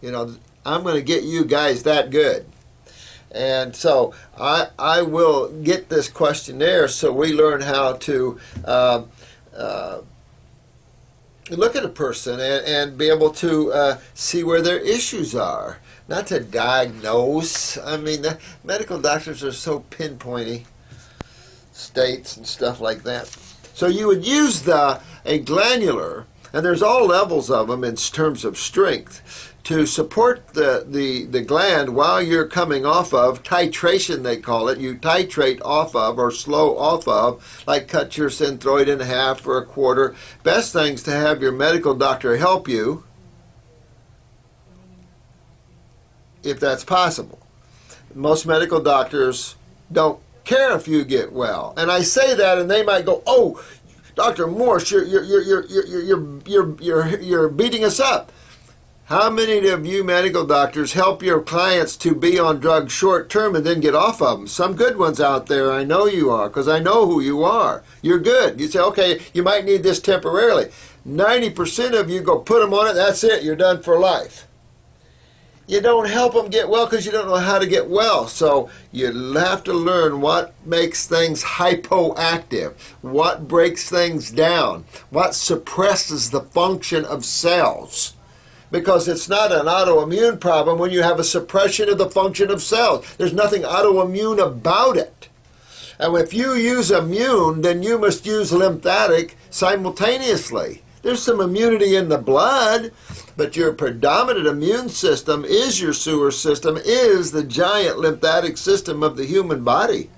You know, I'm going to get you guys that good. And so I will get this questionnaire so we learn how to look at a person and be able to see where their issues are. Not to diagnose. I mean, medical doctors are so pinpointy, states and stuff like that. So you would use a glandular, and there's all levels of them in terms of strength, to support the gland while you're coming off of titration, they call it. You titrate off of or slow off of, like cut your synthroid in half or a quarter. Best thing's to have your medical doctor help you, if that's possible. Most medical doctors don't care if you get well. And I say that and they might go, "Oh, Dr. Morse, you're beating us up." How many of you medical doctors help your clients to be on drugs short term and then get off of them? Some good ones out there, I know you are, because I know who you are. You're good. You say, okay, you might need this temporarily. 90% of you go put them on it, that's it, you're done for life. You don't help them get well because you don't know how to get well. So you have to learn what makes things hypoactive, what breaks things down, what suppresses the function of cells. Because it's not an autoimmune problem when you have a suppression of the function of cells. There's nothing autoimmune about it. And if you use immune, then you must use lymphatic simultaneously. There's some immunity in the blood, but your predominant immune system is your sewer system, is the giant lymphatic system of the human body.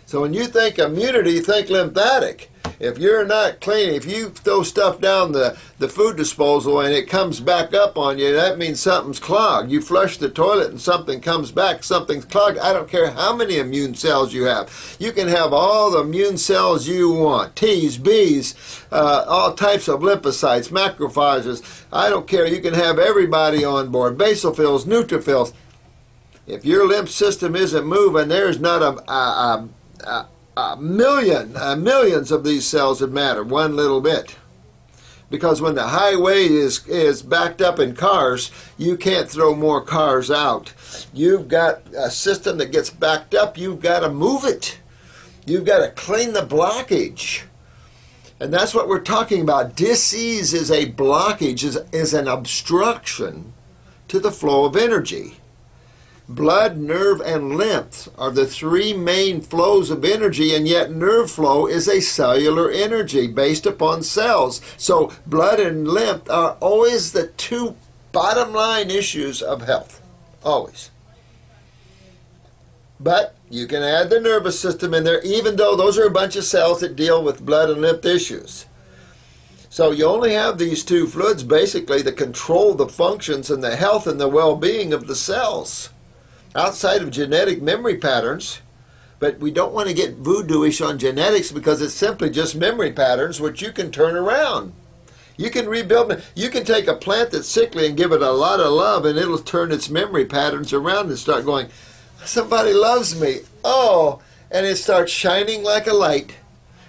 So when you think immunity, think lymphatic. If you're not clean, if you throw stuff down the food disposal and it comes back up on you, that means something's clogged. You flush the toilet and something comes back, something's clogged. I don't care how many immune cells you have. You can have all the immune cells you want, T's, B's, all types of lymphocytes, macrophages. I don't care. You can have everybody on board, basophils, neutrophils. If your lymph system isn't moving, there's not millions of these cells that matter, one little bit. Because when the highway is backed up in cars, you can't throw more cars out. You've got a system that gets backed up, you've got to move it. You've got to clean the blockage. And that's what we're talking about. Disease is a blockage, is an obstruction to the flow of energy. Blood, nerve, and lymph are the three main flows of energy, and yet nerve flow is a cellular energy based upon cells. So blood and lymph are always the two bottom line issues of health. Always. But you can add the nervous system in there, even though those are a bunch of cells that deal with blood and lymph issues. So you only have these two fluids basically that control the functions and the health and the well-being of the cells, outside of genetic memory patterns. But we don't want to get voodoo-ish on genetics because it's simply just memory patterns which you can turn around. You can rebuild. You can take a plant that's sickly and give it a lot of love and it'll turn its memory patterns around and start going, somebody loves me. Oh, and it starts shining like a light.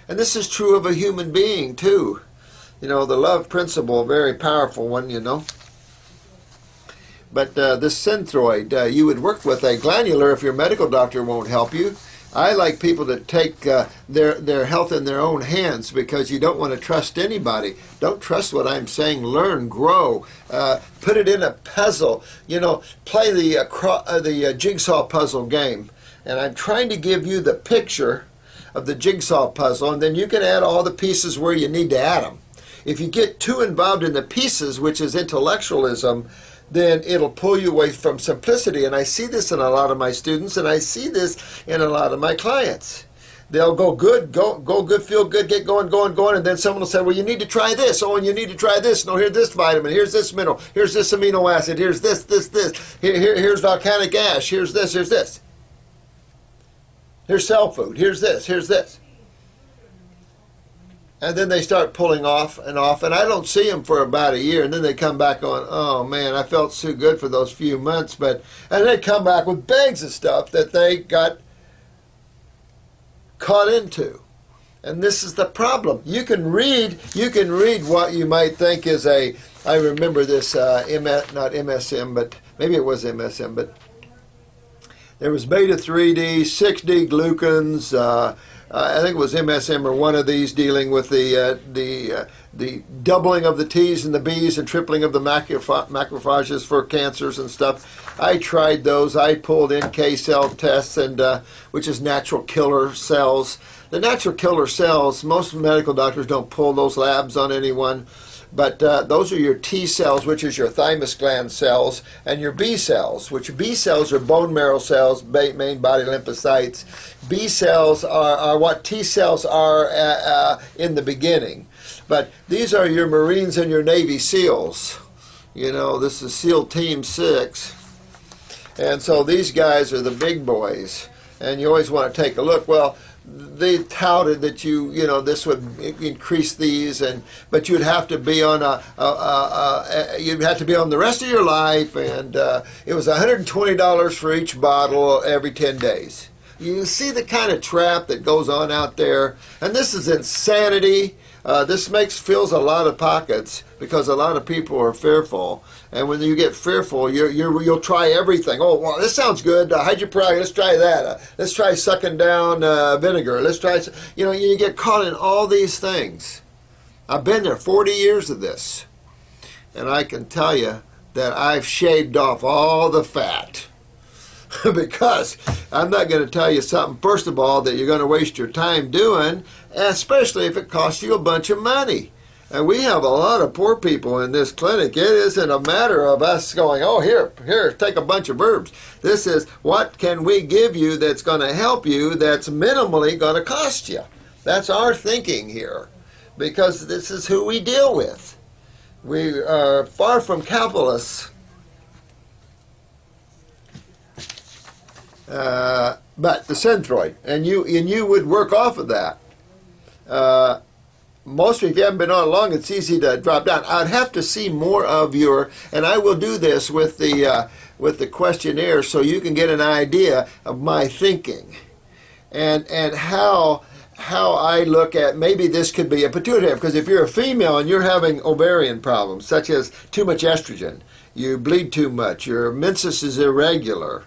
And this is true of a human being too. You know, the love principle, a very powerful one, you know. But this Synthroid, you would work with a glandular if your medical doctor won't help you. I like people to take their health in their own hands because you don't want to trust anybody. Don't trust what I'm saying. Learn, grow, put it in a puzzle. You know, play the jigsaw puzzle game. And I'm trying to give you the picture of the jigsaw puzzle, and then you can add all the pieces where you need to add them. If you get too involved in the pieces, which is intellectualism, then it'll pull you away from simplicity. And I see this in a lot of my students, and I see this in a lot of my clients. They'll go good, go good, feel good, get going, and then someone will say, well, you need to try this. Oh, and you need to try this. No, here's this vitamin, here's this mineral, here's this amino acid, here's this. Here's volcanic ash, here's this. Here's cell food, here's this. And then they start pulling off, and I don't see them for about a year, and then they come back on, oh man, I felt so good for those few months, and they come back with bags of stuff that they got caught into. And this is the problem. You can read what you might think is a I remember this, not MSM, but maybe it was MSM, but there was beta 3D, 6D glucans. I think it was MSM or one of these dealing with the doubling of the T's and the B's and tripling of the macrophages for cancers and stuff. I tried those. I pulled NK cell tests, and which is natural killer cells. The natural killer cells, most medical doctors don't pull those labs on anyone. But those are your T cells, which is your thymus gland cells, and your B cells, which B cells are bone marrow cells, main body lymphocytes. B cells are what T cells are in the beginning. But these are your Marines and your Navy SEALs. You know, this is SEAL Team 6. And so these guys are the big boys. And you always want to take a look. Well, they touted that this would increase these, but you'd have to be on you'd have to be on the rest of your life, and it was $120 for each bottle every 10 days. You see the kind of trap that goes on out there, and this is insanity. This fills a lot of pockets because a lot of people are fearful, and when you get fearful, you'll try everything. Oh, well, this sounds good. Hydroperoxide, let's try that. Let's try sucking down vinegar. Let's try. You get caught in all these things. I've been there 40 years of this, and I can tell you that I've shaved off all the fat. Because I'm not going to tell you something, first of all, that you're going to waste your time doing, especially if it costs you a bunch of money. And we have a lot of poor people in this clinic. It isn't a matter of us going, oh, here, take a bunch of herbs. This is, what can we give you that's going to help you that's minimally going to cost you? That's our thinking here, because this is who we deal with. We are far from capitalists. But the Synthroid, and you would work off of that. Most of you, if you haven't been on long, it's easy to drop down. I'd have to see more of your, and I will do this with the questionnaire so you can get an idea of my thinking, and how I look at, maybe this could be a pituitary, because if you're a female and you're having ovarian problems, such as too much estrogen, you bleed too much, your menses is irregular,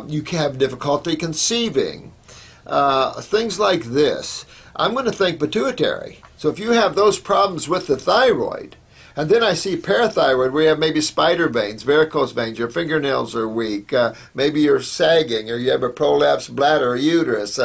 you can have difficulty conceiving, things like this, I'm going to think pituitary. So if you have those problems with the thyroid, and then I see parathyroid where you have maybe spider veins, varicose veins, your fingernails are weak, maybe you're sagging, or you have a prolapsed bladder or uterus,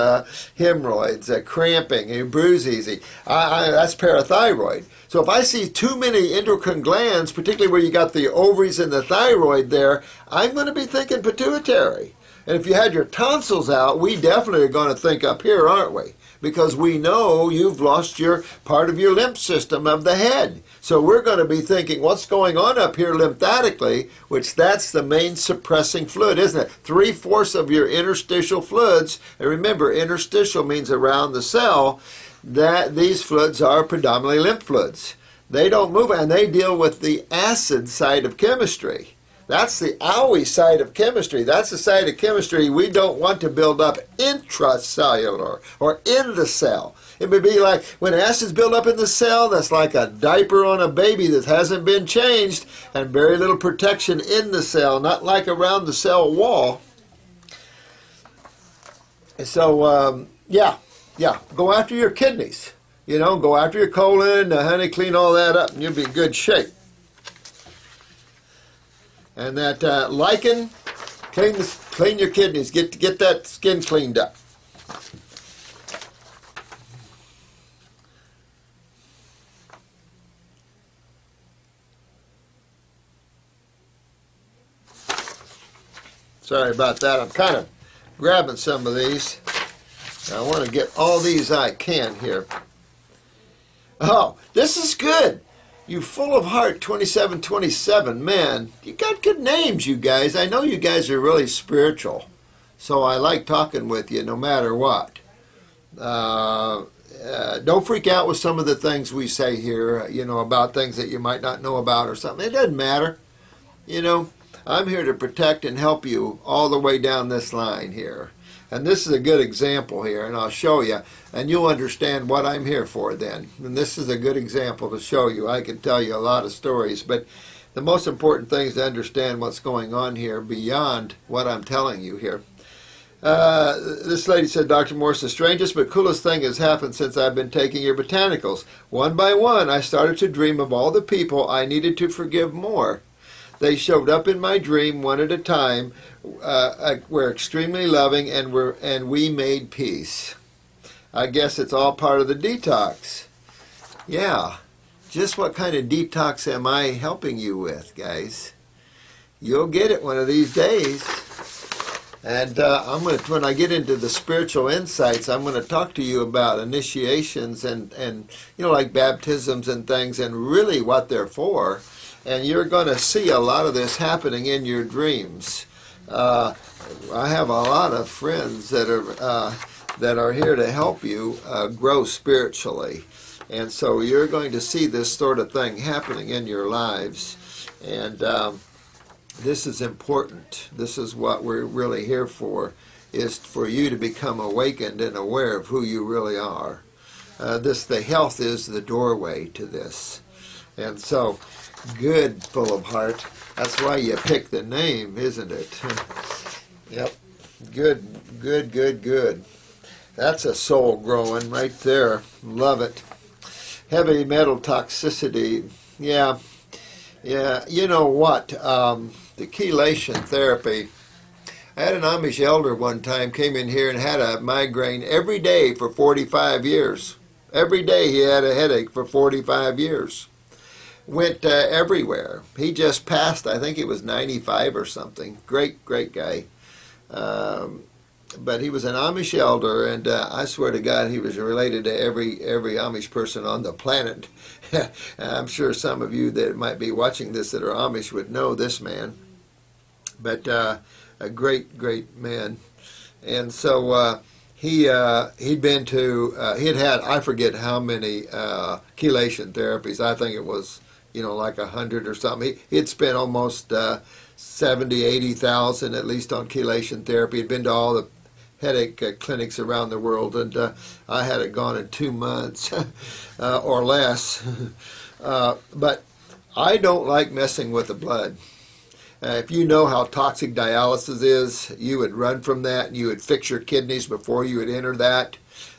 hemorrhoids, cramping, and you bruise easy. That's parathyroid. So if I see too many endocrine glands, particularly where you got the ovaries and the thyroid there, I'm going to be thinking pituitary. And if you had your tonsils out, we definitely are going to think up here, aren't we? Because we know you've lost your part of your lymph system of the head. So we're going to be thinking, what's going on up here lymphatically, which that's the main suppressing fluid, isn't it? 3/4 of your interstitial fluids, and remember, interstitial means around the cell, that these fluids are predominantly lymph fluids. They don't move, and they deal with the acid side of chemistry. That's the owie side of chemistry. That's the side of chemistry we don't want to build up intracellular or in the cell. It would be like when acids build up in the cell, that's like a diaper on a baby that hasn't been changed, and very little protection in the cell, not like around the cell wall. So, yeah, go after your kidneys. Go after your colon, honey, clean all that up, and you'll be in good shape. And that lichen, clean your kidneys. Get that skin cleaned up. Sorry about that. I'm kind of grabbing some of these. I want to get all these I can here. Oh, this is good. You full of heart 2727, man, you got good names, you guys. I know you guys are really spiritual, so I like talking with you no matter what. Don't freak out with some of the things we say here, about things that you might not know about or something. It doesn't matter. I'm here to protect and help you all the way down this line here. And this is a good example here, and I'll show you, and you'll understand what I'm here for then. And this is a good example to show you. I could tell you a lot of stories, but the most important thing is to understand what's going on here beyond what I'm telling you here. This lady said, Dr. Morse, the strangest but coolest thing has happened since I've been taking your botanicals. One by one, I started to dream of all the people I needed to forgive more. They showed up in my dream one at a time, were extremely loving, and we made peace. I guess it's all part of the detox. Yeah, just what kind of detox am I helping you with, guys? You'll get it one of these days. And when I get into the spiritual insights, I'm going to talk to you about initiations and like baptisms and things, and really what they're for. And you're going to see a lot of this happening in your dreams. I have a lot of friends that are here to help you grow spiritually. And so you're going to see this sort of thing happening in your lives. And this is important. This is what we're really here for, is for you to become awakened and aware of who you really are. The health is the doorway to this. And so, good, full of heart. That's why you pick the name, isn't it? Yep. Good, good, good, good. That's a soul growing right there. Love it. Heavy metal toxicity. Yeah. Yeah. You know what? The chelation therapy. I had an Amish elder one time came in here and had a migraine every day for 45 years. Every day he had a headache for 45 years. Went everywhere. He just passed. I think he was 95 or something. Great, great guy. But he was an Amish elder, and I swear to God, he was related to every Amish person on the planet. I'm sure some of you that might be watching this that are Amish would know this man. But a great, great man. And so he'd been to, he'd had, I forget how many chelation therapies. I think it was, like 100 or something. He'd spent almost 70, 80,000 at least on chelation therapy. He'd been to all the headache clinics around the world, and I had it gone in 2 months or less. But I don't like messing with the blood. If you know how toxic dialysis is, you would run from that, and you would fix your kidneys before you would enter that.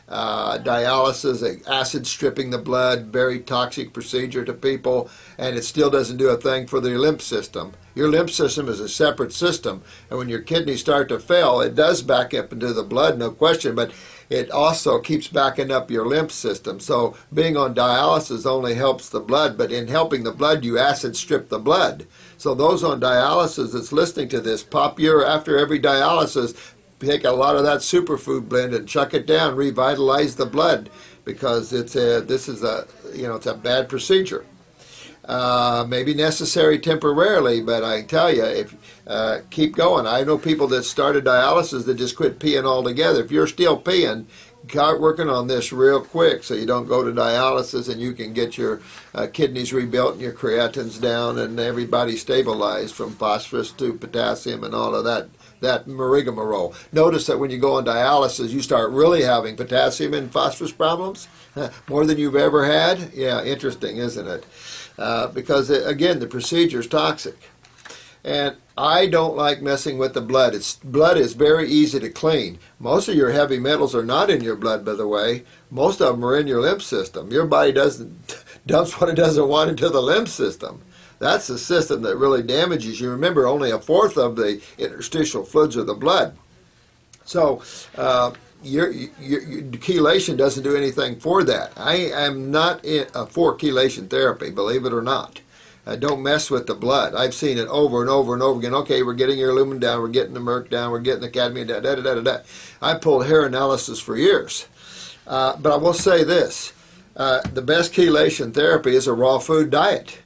Dialysis, acid stripping the blood, very toxic procedure to people, and it still doesn't do a thing for the lymph system. Your lymph system is a separate system, and when your kidneys start to fail, it does back up into the blood, no question, but it also keeps backing up your lymph system. So being on dialysis only helps the blood, but in helping the blood, you acid strip the blood. So those on dialysis that's listening to this, after every dialysis, take a lot of that superfood blend and chuck it down, revitalize the blood, because it's a bad procedure. Maybe necessary temporarily, but I tell you, if keep going. I know people that started dialysis that just quit peeing altogether. If you're still peeing, start working on this real quick so you don't go to dialysis, and you can get your kidneys rebuilt and your creatines down and everybody stabilized from phosphorus to potassium and all of that rigmarole. Notice that when you go on dialysis, you start really having potassium and phosphorus problems, more than you've ever had. Yeah, interesting, isn't it? Because, again, the procedure is toxic. And I don't like messing with the blood. Blood is very easy to clean. Most of your heavy metals are not in your blood, by the way. Most of them are in your lymph system. Your body dumps what it doesn't want into the lymph system. That's the system that really damages you. Remember, only 1/4 of the interstitial fluids are the blood. So your chelation doesn't do anything for that. I am not for chelation therapy, believe it or not. Don't mess with the blood. I've seen it over and over and over again. Okay, we're getting your aluminum down, we're getting the merc down, we're getting the cadmium down, da-da-da-da-da. I pulled hair analysis for years. But I will say this. The best chelation therapy is a raw food diet.